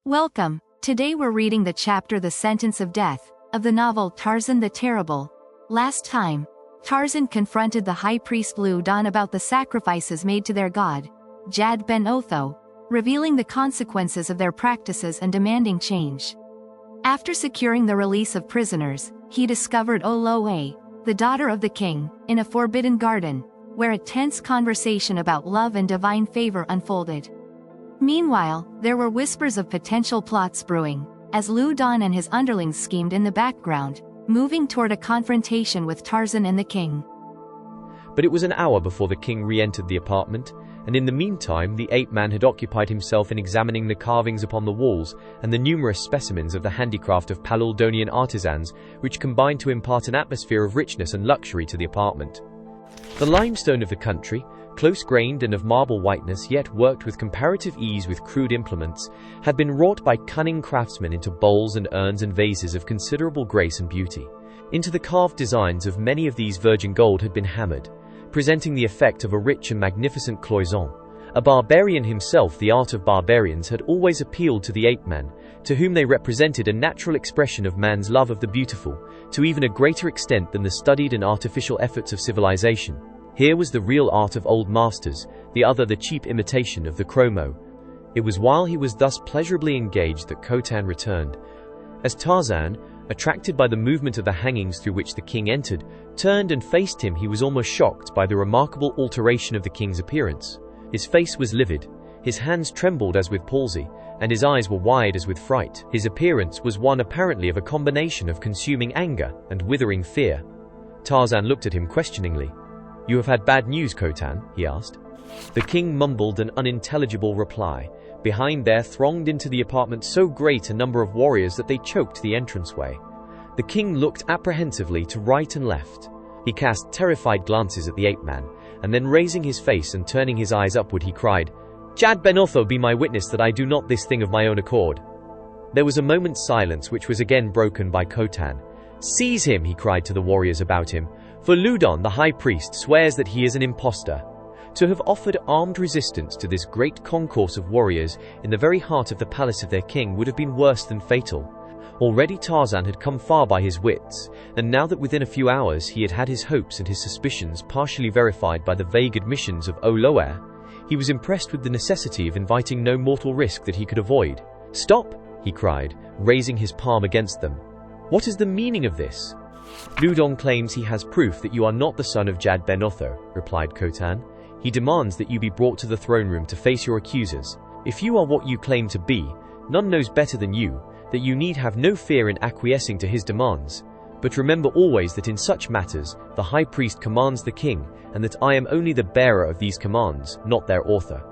Welcome. Today we're reading the chapter The Sentence of Death, of the novel Tarzan the Terrible. Last time, Tarzan confronted the high priest Loudon about the sacrifices made to their god, Jad Ben Otho, revealing the consequences of their practices and demanding change. After securing the release of prisoners, he discovered Oloe, the daughter of the king, in a forbidden garden, where a tense conversation about love and divine favor unfolded. Meanwhile, there were whispers of potential plots brewing, as Loudon and his underlings schemed in the background, moving toward a confrontation with Tarzan and the king. But it was an hour before the king re-entered the apartment, and in the meantime the ape-man had occupied himself in examining the carvings upon the walls and the numerous specimens of the handicraft of Paludonian artisans, which combined to impart an atmosphere of richness and luxury to the apartment. The limestone of the country, close-grained and of marble whiteness yet worked with comparative ease with crude implements, had been wrought by cunning craftsmen into bowls and urns and vases of considerable grace and beauty. Into the carved designs of many of these virgin gold had been hammered, presenting the effect of a rich and magnificent cloison. A barbarian himself, the art of barbarians had always appealed to the ape-man, to whom they represented a natural expression of man's love of the beautiful, to even a greater extent than the studied and artificial efforts of civilization. Here was the real art of old masters, the other the cheap imitation of the chromo. It was while he was thus pleasurably engaged that Khotan returned. As Tarzan, attracted by the movement of the hangings through which the king entered, turned and faced him, he was almost shocked by the remarkable alteration of the king's appearance. His face was livid, his hands trembled as with palsy, and his eyes were wide as with fright. His appearance was one apparently of a combination of consuming anger and withering fear. Tarzan looked at him questioningly. "You have had bad news, Khotan?" he asked. The king mumbled an unintelligible reply. Behind there thronged into the apartment so great a number of warriors that they choked the entranceway. The king looked apprehensively to right and left. He cast terrified glances at the ape-man, and then raising his face and turning his eyes upward he cried, "Jad Ben Otho, be my witness that I do not this thing of my own accord." There was a moment's silence which was again broken by Khotan. "Seize him," he cried to the warriors about him, "for Loudon the high priest swears that he is an impostor." To have offered armed resistance to this great concourse of warriors in the very heart of the palace of their king would have been worse than fatal. Already Tarzan had come far by his wits, and now that within a few hours he had had his hopes and his suspicions partially verified by the vague admissions of Oloe, he was impressed with the necessity of inviting no mortal risk that he could avoid. "Stop!" he cried, raising his palm against them. "What is the meaning of this?" "Loudon claims he has proof that you are not the son of Jad Ben Otho," replied Khotan. "He demands that you be brought to the throne room to face your accusers. If you are what you claim to be, none knows better than you that you need have no fear in acquiescing to his demands. But remember always that in such matters, the high priest commands the king, and that I am only the bearer of these commands, not their author."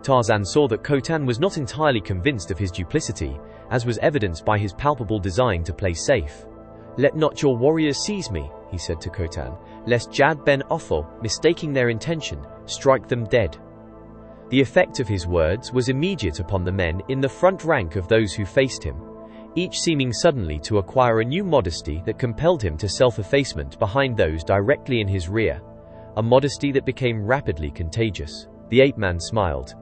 Tarzan saw that Khotan was not entirely convinced of his duplicity, as was evidenced by his palpable design to play safe. "Let not your warriors seize me," he said to Khotan, "lest Jad Ben Otho, mistaking their intention, strike them dead." The effect of his words was immediate upon the men in the front rank of those who faced him, each seeming suddenly to acquire a new modesty that compelled him to self-effacement behind those directly in his rear, a modesty that became rapidly contagious. The ape-man smiled.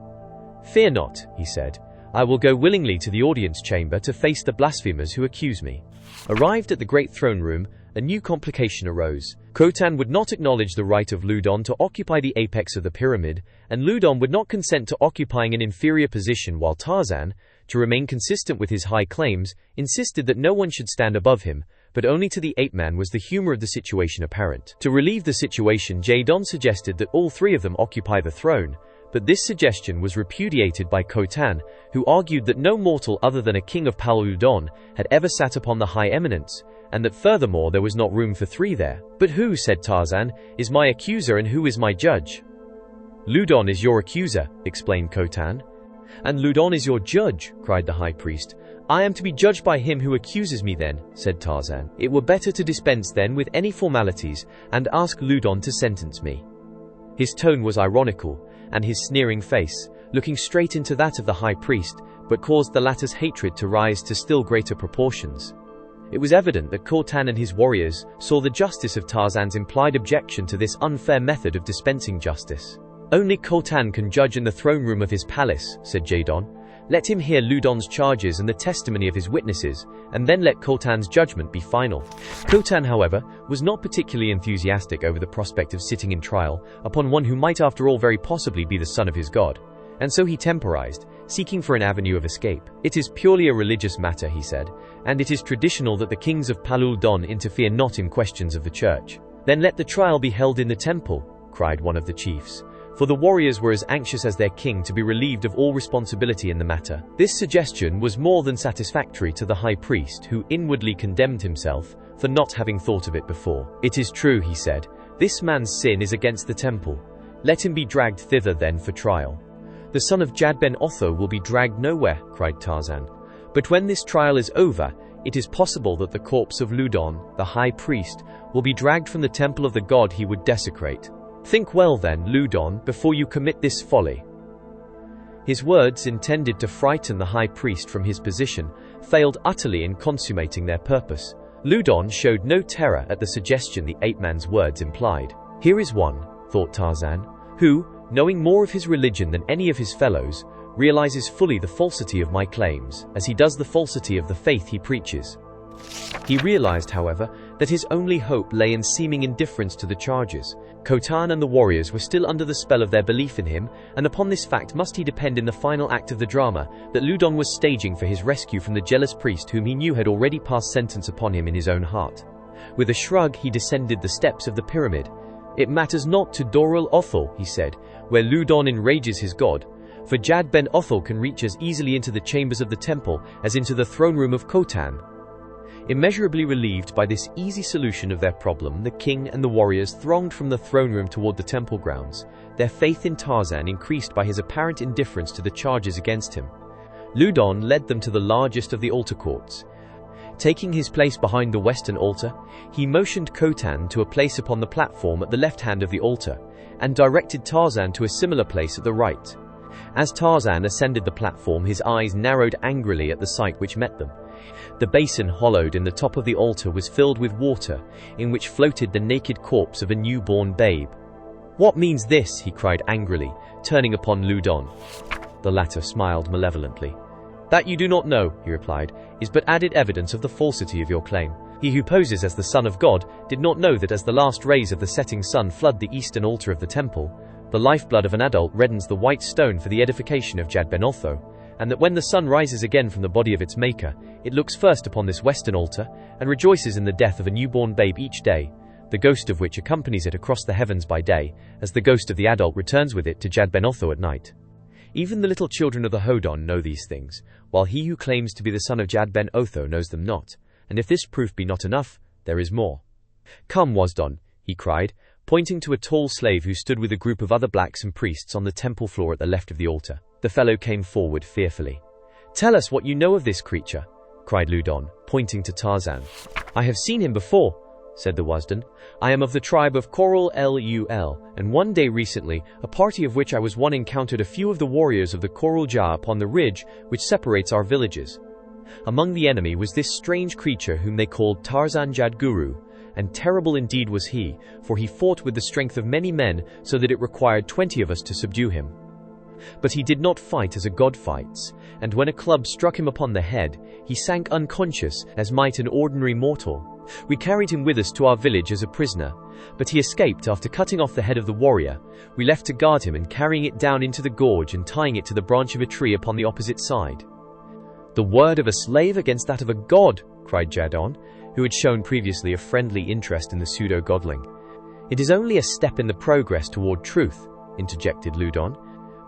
"Fear not," he said. "I will go willingly to the audience chamber to face the blasphemers who accuse me." Arrived at the great throne room, a new complication arose. Khotan would not acknowledge the right of Loudon to occupy the apex of the pyramid, and Loudon would not consent to occupying an inferior position, while Tarzan, to remain consistent with his high claims, insisted that no one should stand above him, but only to the ape-man was the humor of the situation apparent. To relieve the situation, Jadon suggested that all three of them occupy the throne, but this suggestion was repudiated by Khotan, who argued that no mortal other than a king of Paludon had ever sat upon the high eminence, and that furthermore there was not room for three there. "But who," said Tarzan, "is my accuser and who is my judge?" "Loudon is your accuser," explained Khotan. "And Loudon is your judge," cried the high priest. "I am to be judged by him who accuses me then," said Tarzan. "It were better to dispense then with any formalities, and ask Loudon to sentence me." His tone was ironical, and his sneering face, looking straight into that of the high priest, but caused the latter's hatred to rise to still greater proportions. It was evident that Khotan and his warriors saw the justice of Tarzan's implied objection to this unfair method of dispensing justice. "Only Khotan can judge in the throne room of his palace," said Jadon. Let him hear Loudon's charges and the testimony of his witnesses, and then let Khotan's judgment be final. Khotan, however, was not particularly enthusiastic over the prospect of sitting in trial upon one who might after all very possibly be the son of his god, and so he temporized, seeking for an avenue of escape. "It is purely a religious matter," he said, "and it is traditional that the kings of Palul Don interfere not in questions of the church." "Then let the trial be held in the temple," cried one of the chiefs, for the warriors were as anxious as their king to be relieved of all responsibility in the matter. This suggestion was more than satisfactory to the high priest, who inwardly condemned himself for not having thought of it before. "It is true," he said, "this man's sin is against the temple. Let him be dragged thither then for trial." "The son of Jad ben Otho will be dragged nowhere," cried Tarzan. "But when this trial is over, it is possible that the corpse of Loudon, the high priest, will be dragged from the temple of the god he would desecrate. Think well then, Loudon, before you commit this folly." His words, intended to frighten the high priest from his position, failed utterly in consummating their purpose. Loudon showed no terror at the suggestion the ape-man's words implied. "Here is one," thought Tarzan, "who, knowing more of his religion than any of his fellows, realizes fully the falsity of my claims, as he does the falsity of the faith he preaches." He realized, however, that his only hope lay in seeming indifference to the charges. Khotan and the warriors were still under the spell of their belief in him, and upon this fact must he depend in the final act of the drama that Loudon was staging for his rescue from the jealous priest whom he knew had already passed sentence upon him in his own heart. With a shrug, he descended the steps of the pyramid. "It matters not to Dorul Othel," he said, "where Loudon enrages his god, for Jad ben Othel can reach as easily into the chambers of the temple as into the throne room of Khotan." Immeasurably relieved by this easy solution of their problem, the king and the warriors thronged from the throne room toward the temple grounds, their faith in Tarzan increased by his apparent indifference to the charges against him. Loudon led them to the largest of the altar courts. Taking his place behind the western altar, he motioned Khotan to a place upon the platform at the left hand of the altar, and directed Tarzan to a similar place at the right. As Tarzan ascended the platform, his eyes narrowed angrily at the sight which met them. The basin hollowed in the top of the altar was filled with water, in which floated the naked corpse of a newborn babe. "What means this?" he cried angrily, turning upon Loudon. The latter smiled malevolently. "That you do not know," he replied, "is but added evidence of the falsity of your claim. He who poses as the Son of God did not know that as the last rays of the setting sun flood the eastern altar of the temple, the lifeblood of an adult reddens the white stone for the edification of Jad ben Otho, and that when the sun rises again from the body of its maker, it looks first upon this western altar, and rejoices in the death of a newborn babe each day, the ghost of which accompanies it across the heavens by day, as the ghost of the adult returns with it to Jad ben Otho at night. Even the little children of the Hodon know these things, while he who claims to be the son of Jad ben Otho knows them not, and if this proof be not enough, there is more. Come, Wasdon," he cried, pointing to a tall slave who stood with a group of other blacks and priests on the temple floor at the left of the altar. The fellow came forward fearfully. "Tell us what you know of this creature," cried Loudon, pointing to Tarzan. "I have seen him before," said the Wasdon. "I am of the tribe of Korul Lul, and one day recently, a party of which I was one encountered a few of the warriors of the Korul Jah upon the ridge which separates our villages. Among the enemy was this strange creature whom they called Tarzan Jadguru, and terrible indeed was he, for he fought with the strength of many men, so that it required 20 of us to subdue him. But he did not fight as a god fights, and when a club struck him upon the head, he sank unconscious as might an ordinary mortal. We carried him with us to our village as a prisoner, but he escaped after cutting off the head of the warrior. We left to guard him and carrying it down into the gorge and tying it to the branch of a tree upon the opposite side." "The word of a slave against that of a god," cried Jadon, who had shown previously a friendly interest in the pseudo-godling. "It is only a step in the progress toward truth," interjected Loudon.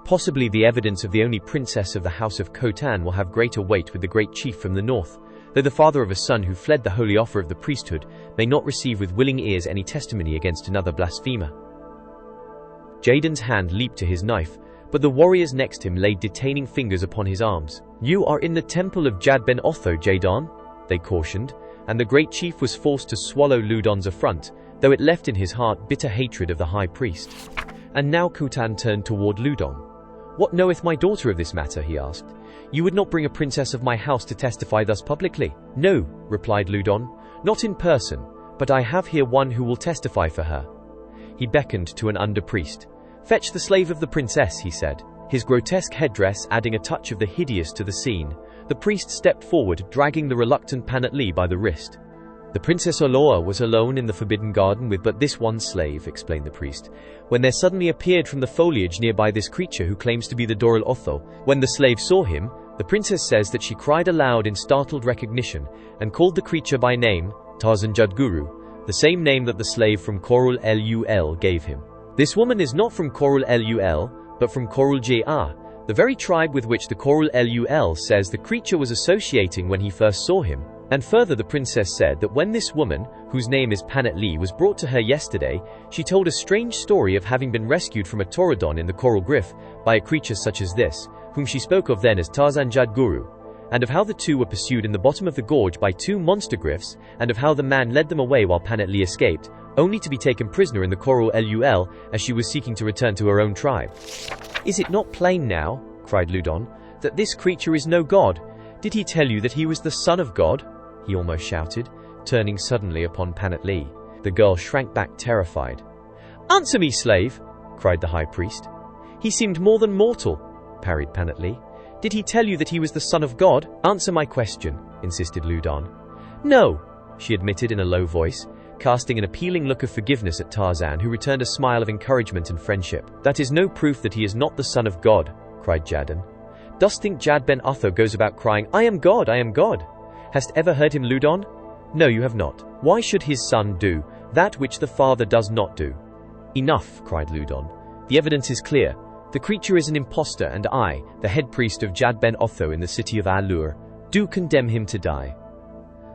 "Possibly the evidence of the only princess of the house of Khotan will have greater weight with the great chief from the north, though the father of a son who fled the holy offer of the priesthood may not receive with willing ears any testimony against another blasphemer." Jadon's hand leaped to his knife, but the warriors next him laid detaining fingers upon his arms. "You are in the temple of Jad ben Otho, Jadon," they cautioned, and the great chief was forced to swallow Loudon's affront, though it left in his heart bitter hatred of the high priest. And now Khotan turned toward Loudon. "What knoweth my daughter of this matter?" he asked. "You would not bring a princess of my house to testify thus publicly?" "No," replied Loudon, "not in person, but I have here one who will testify for her." He beckoned to an under-priest. "Fetch the slave of the princess," he said. his grotesque headdress adding a touch of the hideous to the scene. The priest stepped forward, dragging the reluctant Panat by the wrist. "The Princess Oloa was alone in the Forbidden Garden with but this one slave," explained the priest, "when there suddenly appeared from the foliage nearby this creature who claims to be the Doral Otho. When the slave saw him, the princess says that she cried aloud in startled recognition and called the creature by name, Tarzan Jadguru, the same name that the slave from Korul Lul gave him. This woman is not from Korul Lul, but from Korul Ja, the very tribe with which the Korul Lul says the creature was associating when he first saw him. And further, the princess said that when this woman, whose name is Panat was brought to her yesterday, she told a strange story of having been rescued from a Toradon in the Coral Griff by a creature such as this, whom she spoke of then as Tarzan Jadguru, and of how the two were pursued in the bottom of the gorge by two monster griffs, and of how the man led them away while Panat escaped, only to be taken prisoner in the Coral Lul as she was seeking to return to her own tribe." "Is it not plain now," cried Ludon, "that this creature is no god? Did he tell you that he was the son of God?" he almost shouted, turning suddenly upon Panat. The girl shrank back terrified. "Answer me, slave!" cried the high priest. "He seemed more than mortal," parried Panat. "Did he tell you that he was the son of God? Answer my question," insisted Ludon. "No," she admitted in a low voice, casting an appealing look of forgiveness at Tarzan, who returned a smile of encouragement and friendship. "That is no proof that he is not the son of God," cried Jadon. "Dost think Jad Ben Utho goes about crying, 'I am God, I am God'? Hast ever heard him, Ludon? No, you have not. Why should his son do that which the father does not do?" "Enough," cried Ludon. "The evidence is clear. The creature is an impostor, and I, the head priest of Jad Ben Otho in the city of Allur, do condemn him to die."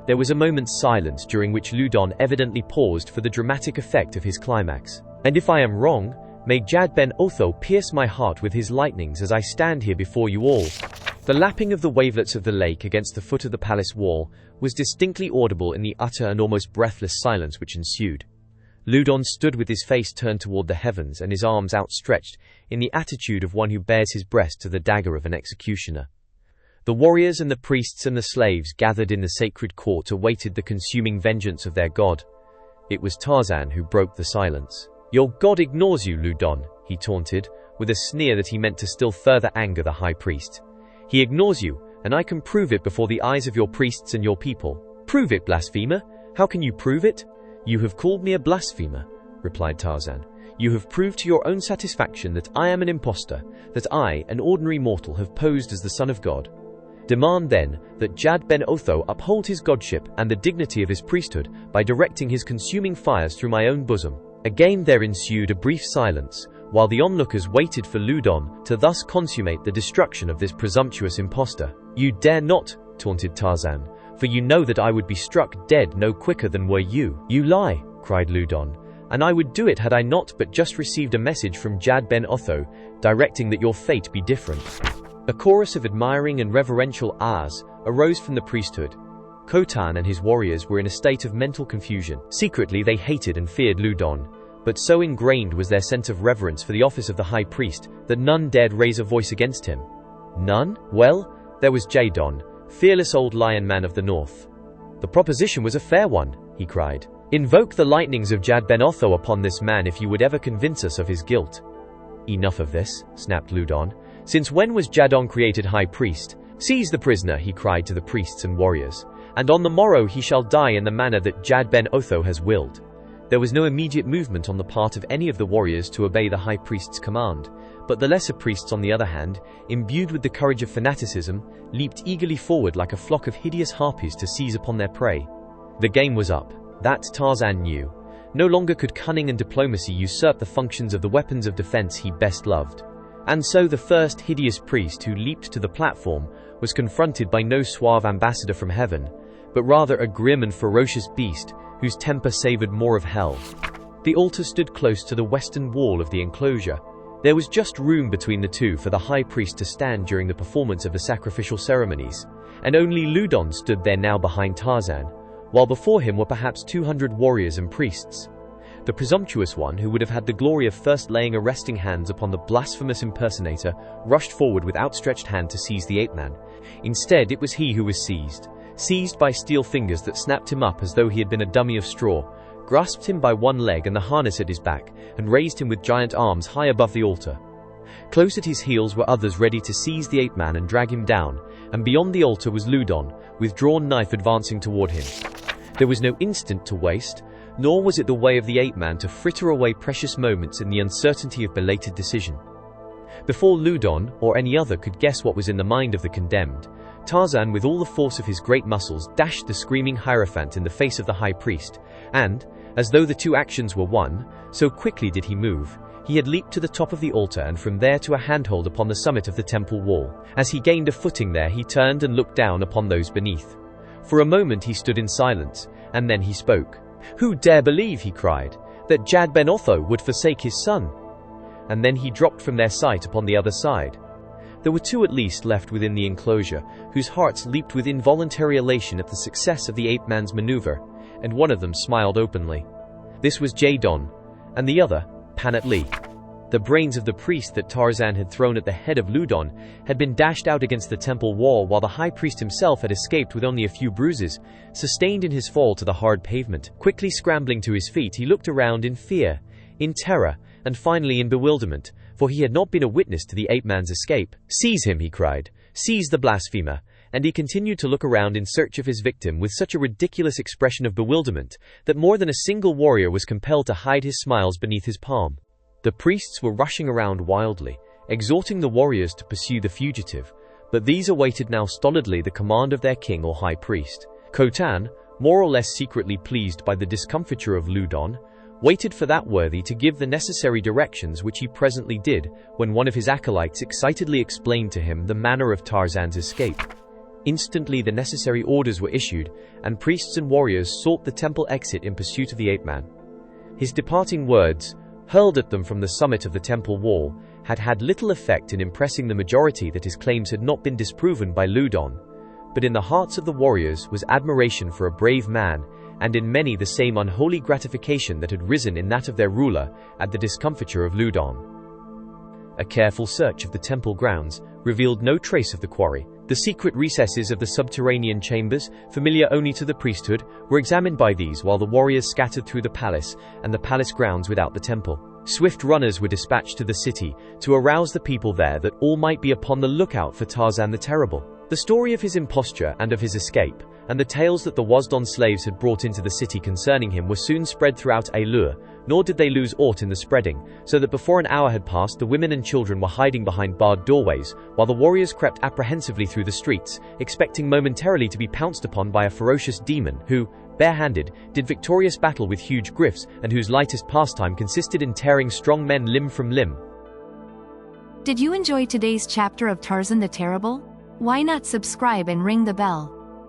There was a moment's silence during which Ludon evidently paused for the dramatic effect of his climax. "And if I am wrong, may Jad Ben Otho pierce my heart with his lightnings as I stand here before you all." The lapping of the wavelets of the lake against the foot of the palace wall was distinctly audible in the utter and almost breathless silence which ensued. Ludon stood with his face turned toward the heavens and his arms outstretched, in the attitude of one who bares his breast to the dagger of an executioner. The warriors and the priests and the slaves gathered in the sacred court awaited the consuming vengeance of their god. It was Tarzan who broke the silence. "Your god ignores you, Ludon," he taunted, with a sneer that he meant to still further anger the high priest. "He ignores you, and I can prove it before the eyes of your priests and your people." "Prove it, blasphemer! How can you prove it?" "You have called me a blasphemer," replied Tarzan. "You have proved to your own satisfaction that I am an impostor, that I, an ordinary mortal, have posed as the son of God. Demand then that Jad Ben Otho uphold his godship and the dignity of his priesthood by directing his consuming fires through my own bosom." Again there ensued a brief silence, while the onlookers waited for Ludon to thus consummate the destruction of this presumptuous impostor. "You dare not," taunted Tarzan, "for you know that I would be struck dead no quicker than were you." "You lie," cried Ludon, "and I would do it had I not but just received a message from Jad Ben Otho, directing that your fate be different." A chorus of admiring and reverential ahs arose from the priesthood. Khotan and his warriors were in a state of mental confusion. Secretly they hated and feared Ludon, but so ingrained was their sense of reverence for the office of the high priest that none dared raise a voice against him. None? Well, there was Jadon, fearless old lion man of the north. "The proposition was a fair one," he cried. "Invoke the lightnings of Jad Ben Otho upon this man if you would ever convince us of his guilt." "Enough of this," snapped Ludon. "Since when was Jadon created high priest? Seize the prisoner," he cried to the priests and warriors, "and on the morrow he shall die in the manner that Jad Ben Otho has willed." There was no immediate movement on the part of any of the warriors to obey the high priest's command, but the lesser priests, on the other hand, imbued with the courage of fanaticism, leaped eagerly forward like a flock of hideous harpies to seize upon their prey. The game was up. That Tarzan knew. No longer could cunning and diplomacy usurp the functions of the weapons of defense he best loved. And so the first hideous priest who leaped to the platform was confronted by no suave ambassador from heaven, but rather a grim and ferocious beast whose temper savored more of hell. The altar stood close to the western wall of the enclosure. There was just room between the two for the high priest to stand during the performance of the sacrificial ceremonies, and only Ludon stood there now behind Tarzan, while before him were perhaps 200 warriors and priests. The presumptuous one, who would have had the glory of first laying arresting hands upon the blasphemous impersonator, rushed forward with outstretched hand to seize the ape-man. Instead, it was he who was seized by steel fingers that snapped him up as though he had been a dummy of straw, grasped him by one leg and the harness at his back, and raised him with giant arms high above the altar. Close at his heels were others ready to seize the ape-man and drag him down, and beyond the altar was Loudon, with drawn knife advancing toward him. There was no instant to waste, nor was it the way of the ape-man to fritter away precious moments in the uncertainty of belated decision. Before Loudon, or any other, could guess what was in the mind of the condemned, Tarzan, with all the force of his great muscles, dashed the screaming hierophant in the face of the high priest, and, as though the two actions were one, so quickly did he move, he had leaped to the top of the altar and from there to a handhold upon the summit of the temple wall. As he gained a footing there, he turned and looked down upon those beneath. For a moment he stood in silence, and then he spoke. "Who dare believe," he cried, "that Jad ben Otho would forsake his son?" And then he dropped from their sight upon the other side. There were two at least left within the enclosure, whose hearts leaped with involuntary elation at the success of the ape-man's maneuver, and one of them smiled openly. This was Jadon, and the other, Panat-Lee. The brains of the priest that Tarzan had thrown at the head of Loudon had been dashed out against the temple wall, while the high priest himself had escaped with only a few bruises, sustained in his fall to the hard pavement. Quickly scrambling to his feet, he looked around in fear, in terror, and finally in bewilderment, for he had not been a witness to the ape-man's escape. "Seize him," he cried. "Seize the blasphemer." And he continued to look around in search of his victim with such a ridiculous expression of bewilderment that more than a single warrior was compelled to hide his smiles beneath his palm. The priests were rushing around wildly, exhorting the warriors to pursue the fugitive, but these awaited now stolidly the command of their king or high priest. Khotan, more or less secretly pleased by the discomfiture of Loudon, waited for that worthy to give the necessary directions, which he presently did, when one of his acolytes excitedly explained to him the manner of Tarzan's escape. Instantly the necessary orders were issued, and priests and warriors sought the temple exit in pursuit of the ape-man. His departing words, hurled at them from the summit of the temple wall, had had little effect in impressing the majority that his claims had not been disproven by Loudon, but in the hearts of the warriors was admiration for a brave man, and in many the same unholy gratification that had risen in that of their ruler at the discomfiture of Loudon. A careful search of the temple grounds revealed no trace of the quarry. The secret recesses of the subterranean chambers, familiar only to the priesthood, were examined by these, while the warriors scattered through the palace and the palace grounds without the temple. Swift runners were dispatched to the city to arouse the people there, that all might be upon the lookout for Tarzan the Terrible. The story of his imposture and of his escape, and the tales that the Wasdon slaves had brought into the city concerning him, were soon spread throughout Ailur, nor did they lose aught in the spreading, so that before an hour had passed the women and children were hiding behind barred doorways, while the warriors crept apprehensively through the streets, expecting momentarily to be pounced upon by a ferocious demon who, barehanded, did victorious battle with huge griffs, and whose lightest pastime consisted in tearing strong men limb from limb. Did you enjoy today's chapter of Tarzan the Terrible? Why not subscribe and ring the bell?